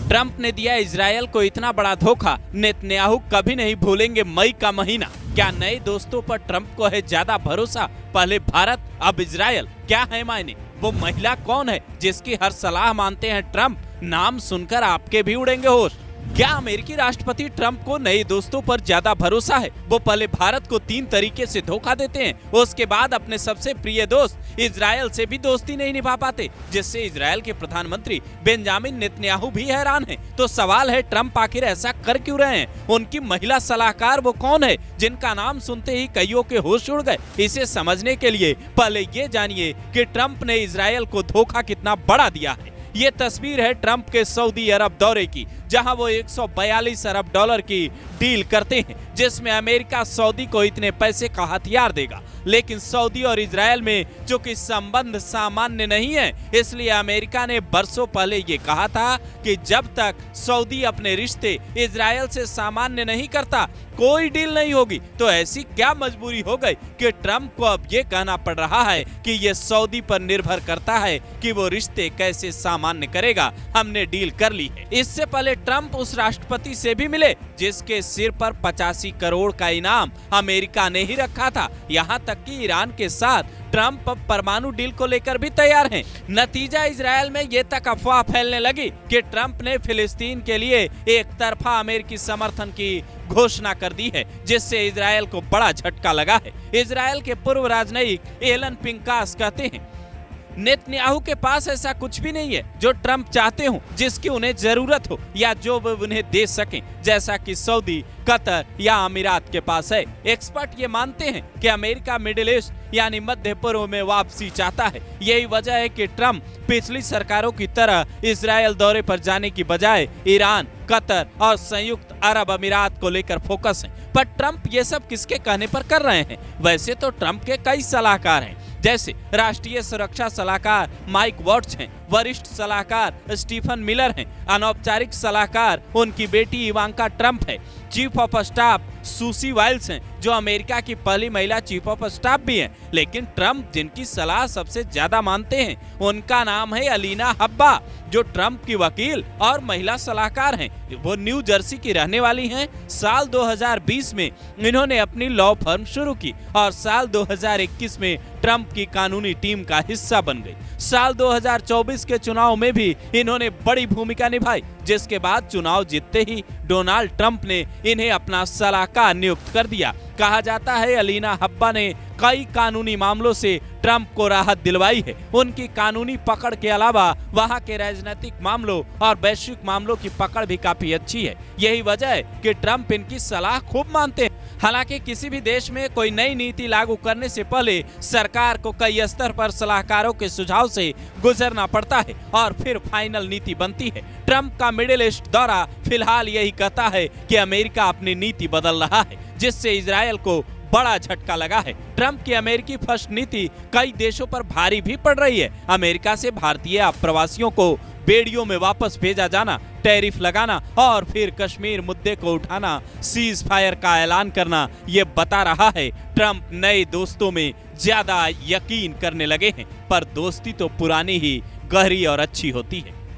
Trump ने दिया Israel को इतना बड़ा धोखा, नेतन्याहू कभी नहीं भूलेंगे मई का महीना। क्या नए दोस्तों पर ट्रंप को है ज्यादा भरोसा? पहले भारत अब इजरायल, क्या है मायने? वो महिला कौन है जिसकी हर सलाह मानते हैं ट्रंप? नाम सुनकर आपके भी उड़ेंगे होश। क्या अमेरिकी राष्ट्रपति ट्रंप को नए दोस्तों पर ज्यादा भरोसा है? वो पहले भारत को 3 तरीके से धोखा देते हैं, उसके बाद अपने सबसे प्रिय दोस्त इजरायल से भी दोस्ती नहीं निभा पाते, जिससे इजरायल के प्रधानमंत्री बेंजामिन नेतन्याहू भी हैरान हैं। तो सवाल है, ट्रंप आखिर ऐसा कर क्यों रहे हैं? उनकी महिला सलाहकार वो कौन है जिनका नाम सुनते ही कईयों के होश उड़ गए? इसे समझने के लिए पहले ये जानिए कि ट्रंप ने इजरायल को धोखा कितना बड़ा दिया है। ये तस्वीर है ट्रंप के सऊदी अरब दौरे की, जहां वो 142 अरब डॉलर की डील करते हैं, जिसमें अमेरिका सऊदी को इतने पैसे का हथियार देगा। लेकिन सऊदी और इजरायल में चूंकि संबंध सामान्य नहीं है, इसलिए अमेरिका ने बरसों पहले ये कहा था कि जब तक सऊदी अपने रिश्ते इजरायल से सामान्य नहीं करता, कोई डील नहीं होगी। तो ऐसी क्या मजबूरी हो गई कि ट्रंप को अब ये कहना पड़ रहा है कि ये सऊदी पर निर्भर करता है कि वो रिश्ते कैसे सामान्य करेगा, हमने डील कर ली है। इससे पहले ट्रंप उस राष्ट्रपति से भी मिले जिसके सिर पर 85 करोड़ का इनाम अमेरिका ने ही रखा था। यहाँ तक कि ईरान के साथ ट्रंप अब परमाणु डील को लेकर भी तैयार हैं। नतीजा इजरायल में ये तक अफवाह फैलने लगी कि ट्रंप ने फिलिस्तीन के लिए एक तरफा अमेरिकी समर्थन की घोषणा कर दी है, जिससे इजरायल को बड़ा झटका लगा है। इजरायल के पूर्व राजनयिक एलन पिंकास कहते हैं, नेतन्याहू के पास ऐसा कुछ भी नहीं है जो ट्रंप चाहते हो, जिसकी उन्हें जरूरत हो या जो वो उन्हें दे सकें, जैसा कि सऊदी, कतर या अमीरात के पास है। एक्सपर्ट ये मानते हैं कि अमेरिका मिडिल ईस्ट यानी मध्य पूर्व में वापसी चाहता है। यही वजह है कि ट्रंप पिछली सरकारों की तरह इजरायल दौरे पर जाने की बजाय ईरान, कतर और संयुक्त अरब अमीरात को लेकर फोकस है। पर ट्रंप ये सब किसके कहने पर कर रहे हैं? वैसे तो ट्रंप के कई सलाहकार हैं, जैसे राष्ट्रीय सुरक्षा सलाहकार माइक वॉट्स हैं, वरिष्ठ सलाहकार स्टीफन मिलर हैं, अनौपचारिक सलाहकार उनकी बेटी इवांका ट्रंप है, चीफ ऑफ स्टाफ सूसी वाइल्स हैं, जो अमेरिका की पहली महिला चीफ ऑफ स्टाफ भी हैं। लेकिन ट्रंप जिनकी सलाह सबसे ज्यादा मानते हैं, उनका नाम है अलीना हब्बा, जो ट्रंप की वकील और महिला सलाहकार हैं। वो न्यू जर्सी की रहने वाली हैं। साल 2020 में इन्होंने अपनी लॉ फर्म शुरू की और साल 2021 में ट्रंप की कानूनी टीम का हिस्सा बन गई। साल 2024 के चुनाव में भी इन्होंने बड़ी भूमिका निभाई, जिसके बाद चुनाव जीतते ही डोनाल्ड ट्रंप ने इन्हें अपना सलाहकार नियुक्त कर दिया। कहा जाता है अलीना हब्बा ने कई कानूनी मामलों से ट्रंप को राहत दिलवाई है। उनकी कानूनी पकड़ के अलावा वहां के राजनीतिक मामलों और वैश्विक मामलों की पकड़ भी काफी अच्छी है। यही वजह है कि ट्रंप इनकी सलाह खूब मानते हैं। हालांकि किसी भी देश में कोई नई नीति लागू करने से पहले सरकार को कई स्तर पर सलाहकारों के सुझाव से गुजरना पड़ता है और फिर फाइनल नीति बनती है। ट्रंप का मिडिल ईस्ट दौरा फिलहाल यही कहता है कि अमेरिका अपनी नीति बदल रहा है, जिससे इजरायल को बड़ा झटका लगा है। ट्रंप की अमेरिकी फर्स्ट नीति कई देशों पर भारी भी पड़ रही है। अमेरिका से भारतीय अप्रवासियों को बेड़ियों में वापस भेजा जाना, टैरिफ लगाना और फिर कश्मीर मुद्दे को उठाना, सीज फायर का ऐलान करना, ये बता रहा है ट्रंप नए दोस्तों में ज्यादा यकीन करने लगे हैं। पर दोस्ती तो पुरानी ही गहरी और अच्छी होती है।